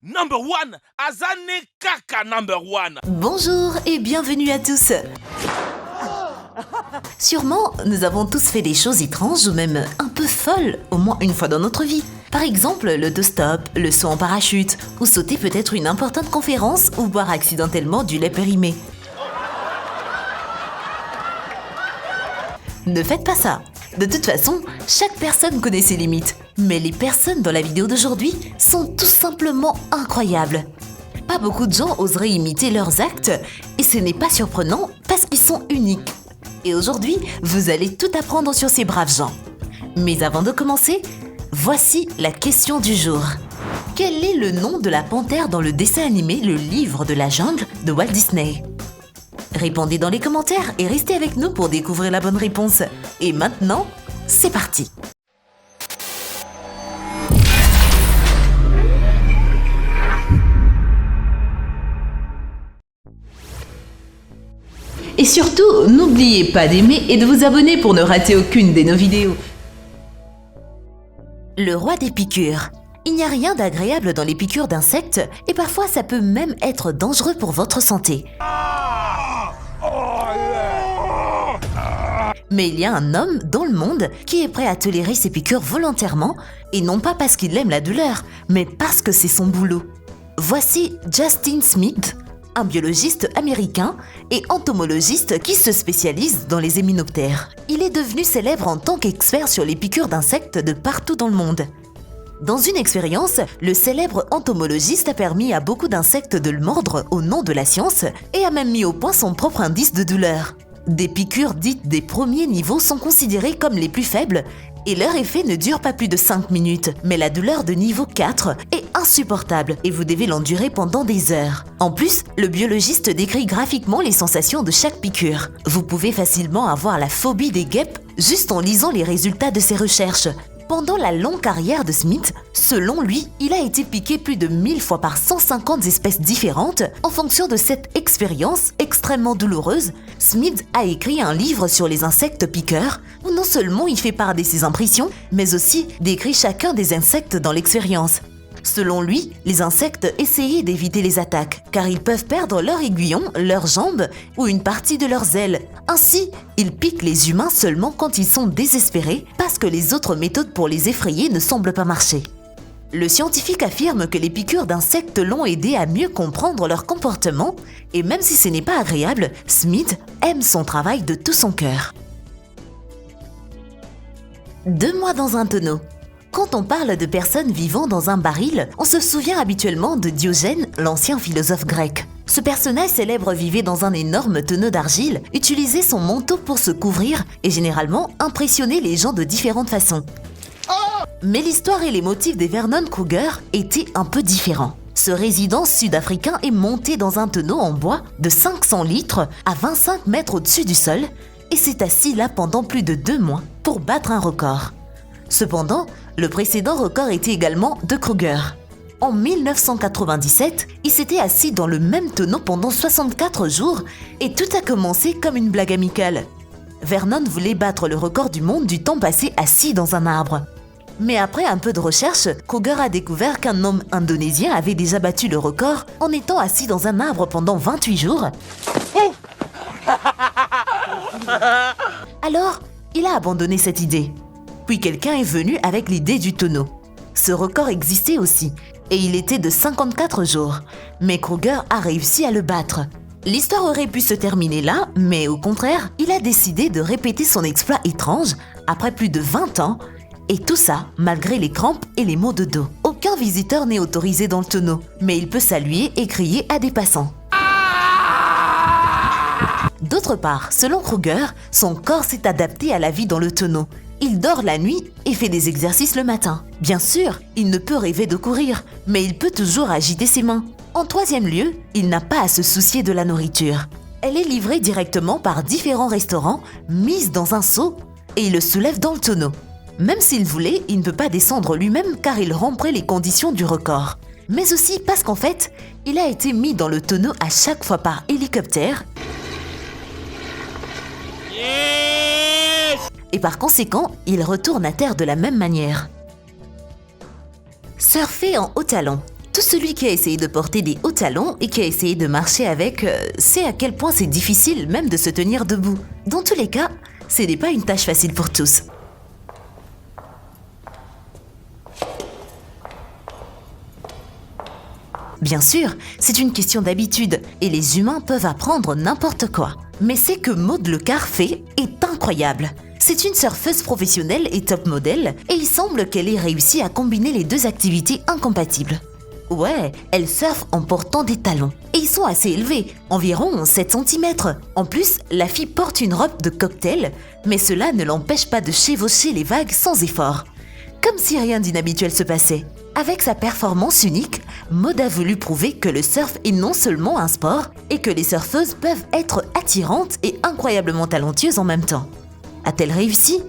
Number one, Azane Kaka number one. Bonjour et bienvenue à tous. Sûrement, nous avons tous fait des choses étranges ou même un peu folles, au moins une fois dans notre vie. Par exemple, l'autostop, le saut en parachute, ou sauter peut-être une importante conférence ou boire accidentellement du lait périmé. Ne faites pas ça. De toute façon, chaque personne connaît ses limites. Mais les personnes dans la vidéo d'aujourd'hui sont tout simplement incroyables. Pas beaucoup de gens oseraient imiter leurs actes, et ce n'est pas surprenant parce qu'ils sont uniques. Et aujourd'hui, vous allez tout apprendre sur ces braves gens. Mais avant de commencer, voici la question du jour. Quel est le nom de la panthère dans le dessin animé Le Livre de la Jungle de Walt Disney ? Répondez dans les commentaires et restez avec nous pour découvrir la bonne réponse. Et maintenant, c'est parti! Et surtout, n'oubliez pas d'aimer et de vous abonner pour ne rater aucune de nos vidéos. Le roi des piqûres. Il n'y a rien d'agréable dans les piqûres d'insectes et parfois ça peut même être dangereux pour votre santé. Mais il y a un homme dans le monde qui est prêt à tolérer ces piqûres volontairement et non pas parce qu'il aime la douleur, mais parce que c'est son boulot. Voici Justin Smith, un biologiste américain et entomologiste qui se spécialise dans les hyménoptères. Il est devenu célèbre en tant qu'expert sur les piqûres d'insectes de partout dans le monde. Dans une expérience, le célèbre entomologiste a permis à beaucoup d'insectes de le mordre au nom de la science et a même mis au point son propre indice de douleur. Des piqûres dites des premiers niveaux sont considérées comme les plus faibles et leur effet ne dure pas plus de 5 minutes, mais la douleur de niveau 4 est insupportable et vous devez l'endurer pendant des heures. En plus, le biologiste décrit graphiquement les sensations de chaque piqûre. Vous pouvez facilement avoir la phobie des guêpes juste en lisant les résultats de ses recherches. Pendant la longue carrière de Smith, selon lui, il a été piqué plus de 1000 fois par 150 espèces différentes. En fonction de cette expérience extrêmement douloureuse, Smith a écrit un livre sur les insectes piqueurs où non seulement il fait part de ses impressions, mais aussi décrit chacun des insectes dans l'expérience. Selon lui, les insectes essayaient d'éviter les attaques, car ils peuvent perdre leur aiguillon, leurs jambes ou une partie de leurs ailes. Ainsi, ils piquent les humains seulement quand ils sont désespérés, parce que les autres méthodes pour les effrayer ne semblent pas marcher. Le scientifique affirme que les piqûres d'insectes l'ont aidé à mieux comprendre leur comportement, et même si ce n'est pas agréable, Smith aime son travail de tout son cœur. 2 mois dans un tonneau. Quand on parle de personnes vivant dans un baril, on se souvient habituellement de Diogène, l'ancien philosophe grec. Ce personnage célèbre vivait dans un énorme tonneau d'argile, utilisait son manteau pour se couvrir et généralement impressionnait les gens de différentes façons. Mais l'histoire et les motifs des Vernon Kruger étaient un peu différents. Ce résident sud-africain est monté dans un tonneau en bois de 500 litres à 25 mètres au-dessus du sol et s'est assis là pendant plus de 2 mois pour battre un record. Cependant, le précédent record était également de Kruger. En 1997, il s'était assis dans le même tonneau pendant 64 jours et tout a commencé comme une blague amicale. Vernon voulait battre le record du monde du temps passé assis dans un arbre. Mais après un peu de recherche, Kruger a découvert qu'un homme indonésien avait déjà battu le record en étant assis dans un arbre pendant 28 jours. Alors, il a abandonné cette idée. Puis quelqu'un est venu avec l'idée du tonneau. Ce record existait aussi, et il était de 54 jours. Mais Kruger a réussi à le battre. L'histoire aurait pu se terminer là, mais au contraire, il a décidé de répéter son exploit étrange après plus de 20 ans, et tout ça malgré les crampes et les maux de dos. Aucun visiteur n'est autorisé dans le tonneau, mais il peut saluer et crier à des passants. D'autre part, selon Kruger, son corps s'est adapté à la vie dans le tonneau. Il dort la nuit et fait des exercices le matin. Bien sûr, il ne peut rêver de courir, mais il peut toujours agiter ses mains. En 3e lieu, il n'a pas à se soucier de la nourriture. Elle est livrée directement par différents restaurants, mise dans un seau, et il le soulève dans le tonneau. Même s'il voulait, il ne peut pas descendre lui-même car il romprait les conditions du record. Mais aussi parce qu'en fait, il a été mis dans le tonneau à chaque fois par hélicoptère. Et par conséquent, il retourne à terre de la même manière. Surfer en haut talon. Tout celui qui a essayé de porter des hauts talons et qui a essayé de marcher avec sait à quel point c'est difficile même de se tenir debout. Dans tous les cas, ce n'est pas une tâche facile pour tous. Bien sûr, c'est une question d'habitude et les humains peuvent apprendre n'importe quoi. Mais ce que Maud Lecard fait est incroyable. C'est une surfeuse professionnelle et top modèle et il semble qu'elle ait réussi à combiner les deux activités incompatibles. Ouais, elle surfe en portant des talons. Et ils sont assez élevés, environ 7 cm. En plus, la fille porte une robe de cocktail, mais cela ne l'empêche pas de chevaucher les vagues sans effort. Comme si rien d'inhabituel se passait. Avec sa performance unique, Maud a voulu prouver que le surf est non seulement un sport, et que les surfeuses peuvent être attirantes et incroyablement talentueuses en même temps. A-t-elle réussi?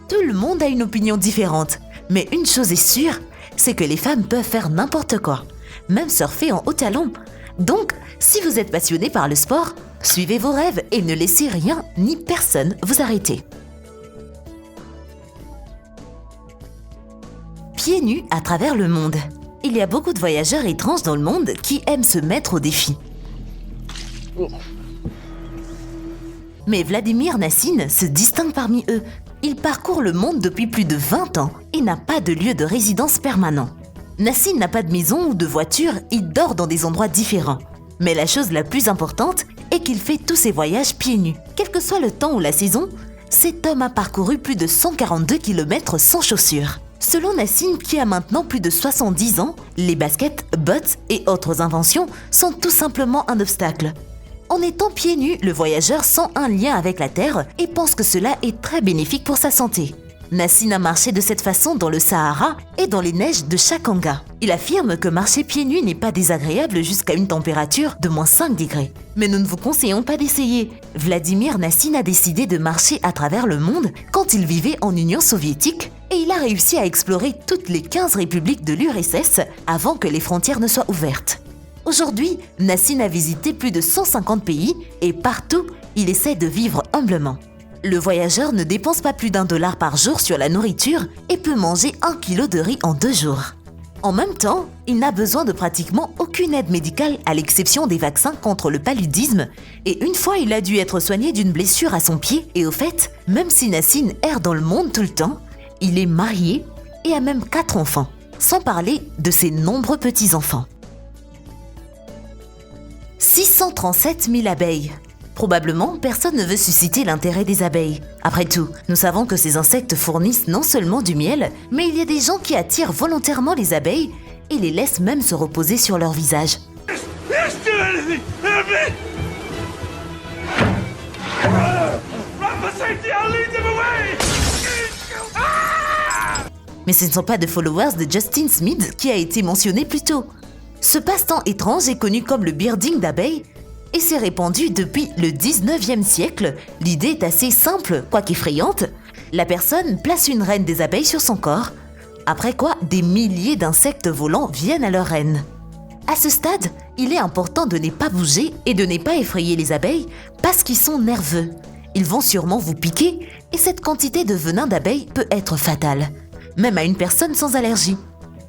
Tout le monde a une opinion différente, mais une chose est sûre, c'est que les femmes peuvent faire n'importe quoi, même surfer en haut talons. Donc, si vous êtes passionné par le sport, suivez vos rêves et ne laissez rien ni personne vous arrêter. Pieds nus à travers le monde. Il y a beaucoup de voyageurs étranges dans le monde qui aiment se mettre au défi. Mais Vladimir Nassine se distingue parmi eux. Il parcourt le monde depuis plus de 20 ans et n'a pas de lieu de résidence permanent. Nassine n'a pas de maison ou de voiture, il dort dans des endroits différents. Mais la chose la plus importante est qu'il fait tous ses voyages pieds nus. Quel que soit le temps ou la saison, cet homme a parcouru plus de 142 km sans chaussures. Selon Nassine, qui a maintenant plus de 70 ans, les baskets, bottes et autres inventions sont tout simplement un obstacle. En étant pieds nus, le voyageur sent un lien avec la terre et pense que cela est très bénéfique pour sa santé. Nassine a marché de cette façon dans le Sahara et dans les neiges de Chakanga. Il affirme que marcher pieds nus n'est pas désagréable jusqu'à une température de moins 5 degrés. Mais nous ne vous conseillons pas d'essayer. Vladimir Nassine a décidé de marcher à travers le monde quand il vivait en Union soviétique et il a réussi à explorer toutes les 15 républiques de l'URSS avant que les frontières ne soient ouvertes. Aujourd'hui, Nassine a visité plus de 150 pays et partout, il essaie de vivre humblement. Le voyageur ne dépense pas plus d'$1 par jour sur la nourriture et peut manger 1 kg de riz en 2 jours. En même temps, il n'a besoin de pratiquement aucune aide médicale à l'exception des vaccins contre le paludisme et une fois il a dû être soigné d'une blessure à son pied et au fait, même si Nassine erre dans le monde tout le temps, il est marié et a même 4 enfants, sans parler de ses nombreux petits-enfants. 637 000 abeilles. Probablement, personne ne veut susciter l'intérêt des abeilles. Après tout, nous savons que ces insectes fournissent non seulement du miel, mais il y a des gens qui attirent volontairement les abeilles et les laissent même se reposer sur leur visage. Mais ce ne sont pas de followers de Justin Smith qui a été mentionné plus tôt. Ce passe-temps étrange est connu comme le birding d'abeilles et s'est répandu depuis le 19e siècle. L'idée est assez simple, quoique effrayante. La personne place une reine des abeilles sur son corps, après quoi des milliers d'insectes volants viennent à leur reine. À ce stade, il est important de ne pas bouger et de ne pas effrayer les abeilles parce qu'ils sont nerveux. Ils vont sûrement vous piquer et cette quantité de venin d'abeilles peut être fatale, même à une personne sans allergie.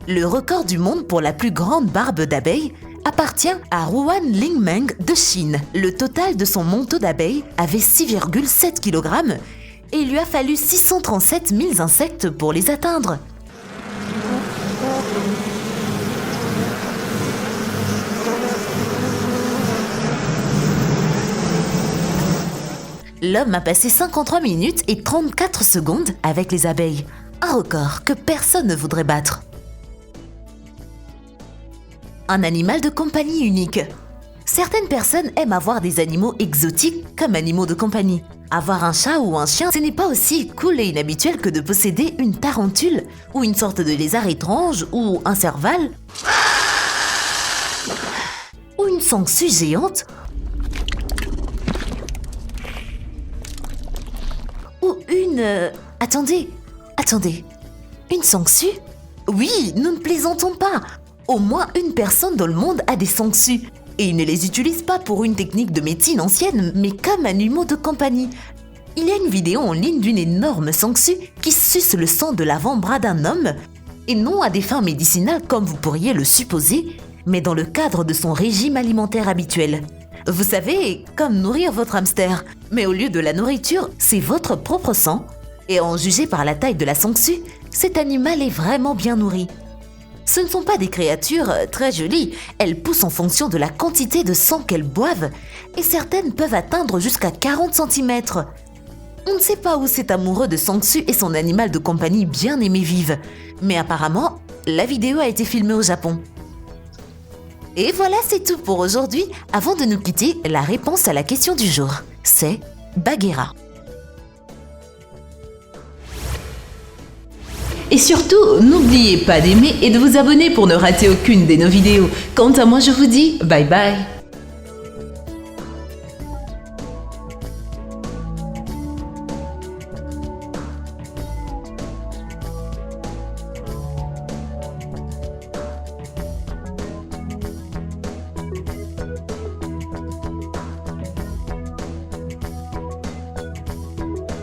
Le record du monde pour la plus grande barbe d'abeilles appartient à Ruan Lingmeng de Chine. Le total de son manteau d'abeilles avait 6,7 kg et il lui a fallu 637 000 insectes pour les atteindre. L'homme a passé 53 minutes et 34 secondes avec les abeilles. Un record que personne ne voudrait battre. Un animal de compagnie unique. Certaines personnes aiment avoir des animaux exotiques comme animaux de compagnie. Avoir un chat ou un chien, ce n'est pas aussi cool et inhabituel que de posséder une tarentule ou une sorte de lézard étrange ou un serval ou une sangsue géante ou une... Attendez, une sangsue? Oui, nous ne plaisantons pas. Au moins une personne dans le monde a des sangsues. Et ils ne les utilisent pas pour une technique de médecine ancienne, mais comme animaux de compagnie. Il y a une vidéo en ligne d'une énorme sangsue qui suce le sang de l'avant-bras d'un homme et non à des fins médicinales comme vous pourriez le supposer, mais dans le cadre de son régime alimentaire habituel. Vous savez, comme nourrir votre hamster, mais au lieu de la nourriture, c'est votre propre sang. Et en juger par la taille de la sangsue, cet animal est vraiment bien nourri. Ce ne sont pas des créatures très jolies, elles poussent en fonction de la quantité de sang qu'elles boivent, et certaines peuvent atteindre jusqu'à 40 cm. On ne sait pas où cet amoureux de sangsue et son animal de compagnie bien aimé vivent, mais apparemment, la vidéo a été filmée au Japon. Et voilà, c'est tout pour aujourd'hui. Avant de nous quitter, la réponse à la question du jour, c'est Bagheera. Et surtout, n'oubliez pas d'aimer et de vous abonner pour ne rater aucune de nos vidéos. Quant à moi, je vous dis bye bye.